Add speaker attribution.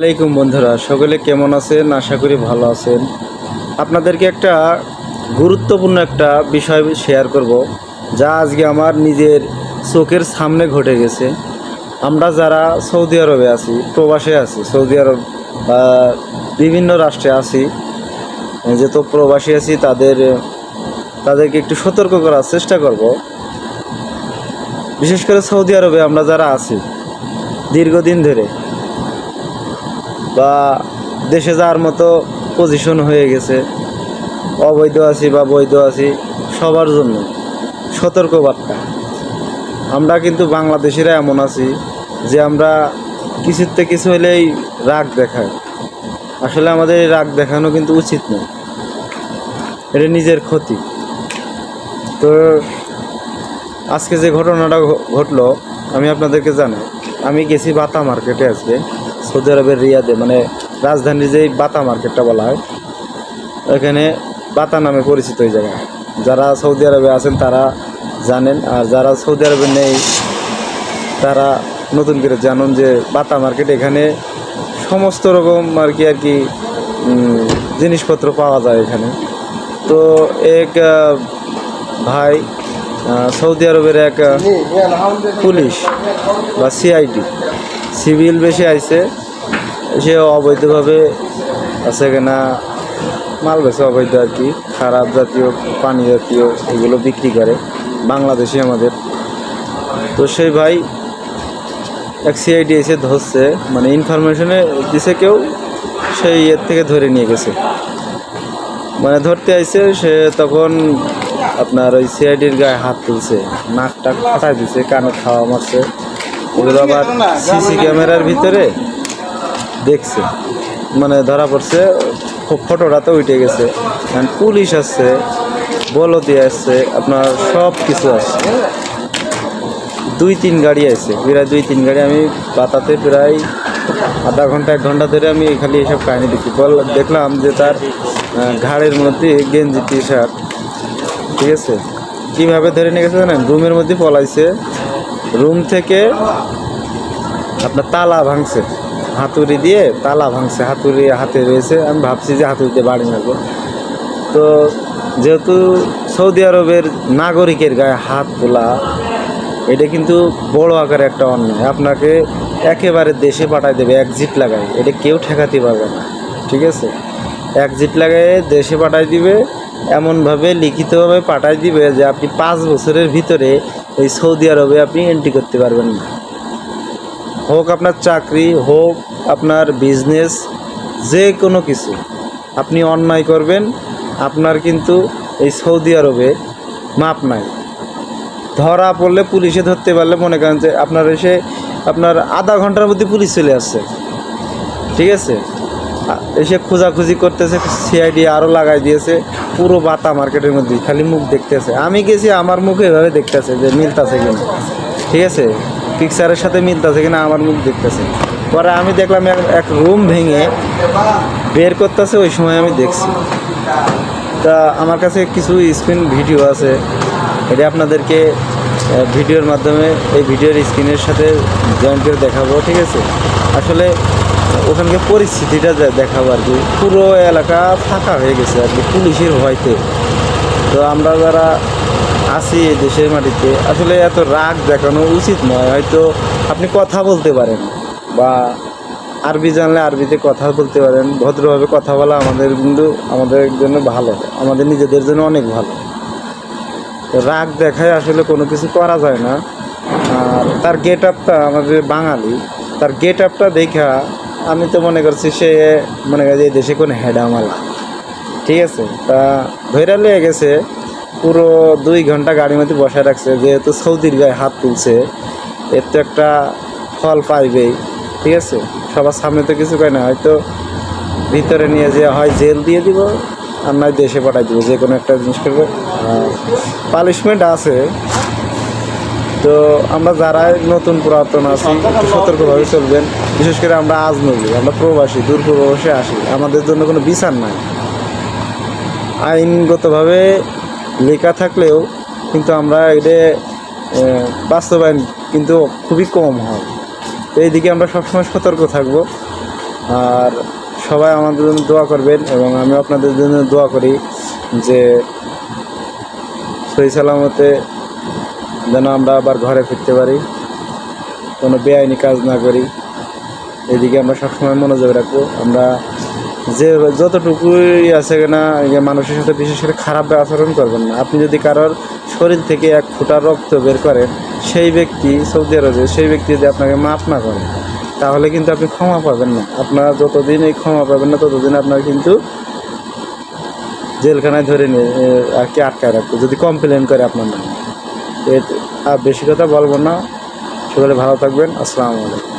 Speaker 1: আসসালামাইকুম বন্ধুরা, সকলে কেমন আছেন? আশা করি ভালো আছেন। আপনাদেরকে একটা গুরুত্বপূর্ণ একটা বিষয় শেয়ার করব, যা আজকে আমার নিজের চোখের সামনে ঘটে গেছে। আমরা যারা সৌদি আরবে আছি, প্রবাসে আছি, সৌদি আরব বা বিভিন্ন রাষ্ট্রে আছি, যেহেতু প্রবাসী আছি, তাদেরকে একটু সতর্ক করার চেষ্টা করব। বিশেষ করে সৌদি আরবে আমরা যারা আছি দীর্ঘদিন ধরে, বা দেশে যাওয়ার মতো পজিশন হয়ে গেছে, অবৈধ আছি বা বৈধ আছি, সবার জন্য সতর্কবার্তা। আমরা কিন্তু বাংলাদেশিরা এমন আছি যে আমরা কিছুতে কিছু হলেই রাগ দেখাই। আসলে আমাদের এই রাগ দেখানো কিন্তু উচিত নয়, এটা নিজের ক্ষতি। তো আজকে যে ঘটনাটা ঘটলো আমি আপনাদেরকে জানাই। আমি গেছি বাতা মার্কেটে, আজকে সৌদি আরবের রিয়াদে, মানে রাজধানীর যেই বাতা মার্কেটটা বলা হয়, এখানে বাতা নামে পরিচিত ওই জায়গায়। যারা সৌদি আরবে আছেন তারা জানেন, আর যারা সৌদি আরবে নেই তারা নতুন করে জানুন যে বাতা মার্কেট, এখানে সমস্ত রকম আর কি জিনিসপত্র পাওয়া যায় এখানে। তো এক ভাই সৌদি আরবের এক পুলিশ বা সিআইডি, সিভিল বেশি আইছে, সে অবৈধভাবে আছে কিনা মাল বেছে, অবৈধ আর কি, খারাপ জাতীয় পানি জাতীয় এগুলো বিক্রি করে বাংলাদেশি আমাদের। তো সেই ভাই এক সিআইডি এসে ধরছে, মানে ইনফরমেশনে দিছে কেউ, সেই এর থেকে ধরে নিয়ে গেছে, মানে ধরতে আইছে। সে তখন আপনার ওই সিআইডির গায়ে হাত তুলছে, নাকটা ফাটাই দিছে, কানে খাওয়া মারছে। ওগুলো আবার সিসি ক্যামেরার ভিতরে দেখছে, মানে ধরা পড়ছে, ফটোটা তো উঠে গেছে। পুলিশ আসছে, বলদি আসছে, আপনার সব কিছু আসছে, 2-3 গাড়ি আছে, প্রায় 2-3 গাড়ি। আমি বাতাতে প্রায় আধা ঘন্টা 1 ঘন্টা ধরে আমি খালি এসব কাহিনি দেখি। দেখলাম যে তার ঘাড়ের মধ্যে গেঞ্জি টি শার্ট, ঠিক আছে, কীভাবে ধরে নিয়ে গেছে জানেন? রুমের মধ্যে পলাইছে, রুম থেকে আপনার তালা ভাঙছে, হাতুড়ি দিয়ে তালা ভাঙছে, হাতুড়ি হাতে রয়েছে। আমি ভাবছি যে হাতুড়ি দিয়ে বাড়ি মারবো। তো যেহেতু সৌদি আরবের নাগরিকের গায়ে হাত তোলা, এটা কিন্তু বড় আকারে একটা অন্যায়। আপনাকে একেবারে দেশে পাঠায় দেবে এক্সিট লাগায়, এটা কেউ ঠেকাতে পারবে না, ঠিক আছে? এক্সিট লাগায় দেশে পাঠায় দিবে, এমনভাবে লিখিতভাবে পাঠায় দিবে যে আপনি 5 বছরের ভিতরে এই সৌদি আরবে আপনি এন্ট্রি করতে পারবেন না। হোক আপনার চাকরি, হোক আপনার বিজনেস, যে কোনো কিছু আপনি অন্যায় করবেন, আপনার কিন্তু এই সৌদি আরবে মাপ নাই। ধরা পড়লে, পুলিশে ধরতে পারলে, মনে করেন যে আপনার আধা ঘন্টার মধ্যে পুলিশ চলে আসছে, ঠিক আছে, এসে খোঁজাখুঁজি করতেছে। সিআইডি আরও লাগাই দিয়েছে পুরো বাতা মার্কেটের মধ্যে, খালি মুখ দেখতেছে। আমি গেছি, আমার মুখ এভাবে দেখতেছে যে মিলতেছে কিনা, ঠিক আছে, পিকচারের সাথে মিলতেছে কিনা, আমার মুখ দেখতেছে। পরে আমি দেখলাম এক রুম ভেঙে বের করতেছে, ওই সময় আমি দেখছি। তা আমার কাছে কিছু স্ক্রিন ভিডিও আছে, এটা আপনাদেরকে ভিডিওর মাধ্যমে, এই ভিডিওর স্ক্রিনের সাথে জয়েন করে দেখাবো, ঠিক আছে? আসলে ওখানকার পরিস্থিতিটা দেখাবো আর কি। পুরো এলাকা ফাঁকা হয়ে গেছে আর কি পুলিশের ভয়তে। তো আমরা যারা আছি এই দেশের মাটিতে, আসলে এত রাগ দেখানো উচিত নয়। হয়তো আপনি কথা বলতে পারেন, বা আরবি জানলে আরবিতে কথা বলতে পারেন, ভদ্রভাবে কথা বলা আমাদের জন্য ভালো, আমাদের নিজেদের জন্য অনেক ভালো। রাগ দেখায় আসলে কোনো কিছু করা যায় না। আর তার গেট আপটা, আমাদের বাঙালি, তার গেট আপটা দেখা আমি তো মনে করছি সে মনে করে এই দেশে কোনো হেডামালা, ঠিক আছে। তা ধৈর্য লেগে গেছে, পুরো 2 ঘন্টা গাড়ির মধ্যে বসায় রাখছে। যেহেতু সৌদির গায়ে হাত তুলছে, এর তো একটা ফল পাইবেই, ঠিক আছে। সবার সামনে তো কিছু কয় না, হয়তো ভিতরে নিয়ে যে হয় জেল দিয়ে দিব, আর নয় দেশে পাঠাই দিব, যে কোনো একটা জিনিস করবে, পানিশমেন্ট আছে। তো আমরা যারা নতুন পুরাতন আছি একটু সতর্কভাবে চলবেন। বিশেষ করে আমরা আজনবী, আমরা প্রবাসী, দূর প্রবাসে আসি, আমাদের জন্য কোনো বিচার নাই। আইনগতভাবে লেখা থাকলেও কিন্তু আমরা এটা বাস্তবায়ন কিন্তু খুবই কম হয়। তো এইদিকে আমরা সবসময় সতর্ক থাকবো। আর সবাই আমাদের জন্য দোয়া করবেন এবং আমি আপনাদের জন্য দোয়া করি যে সহি সালামতে যেন আমরা আবার ঘরে ফিরতে পারি, কোনো বেআইনি কাজ না করি। এদিকে আমরা সবসময় মনোযোগ রাখবো। আমরা যে যতটুকুই আছে না মানুষের সাথে বিশেষ করে খারাপ আচরণ করবেন না। আপনি যদি কারোর শরীর থেকে এক ফোঁটা রক্ত বের করেন, সেই ব্যক্তি সৌদি আরবে সেই ব্যক্তি যদি আপনাকে মাফ না করে, তাহলে কিন্তু আপনি ক্ষমা পাবেন না। আপনার যতদিন এই ক্ষমা পাবেন না ততদিন আপনার কিন্তু জেলখানায় ধরে নিয়ে আর কি আটকায় রাখবো, যদি কমপ্লেন করে আপনার নামে। আর বেশি কথা বলবো না। সকলে ভালো থাকবেন। আসসালামু আলাইকুম।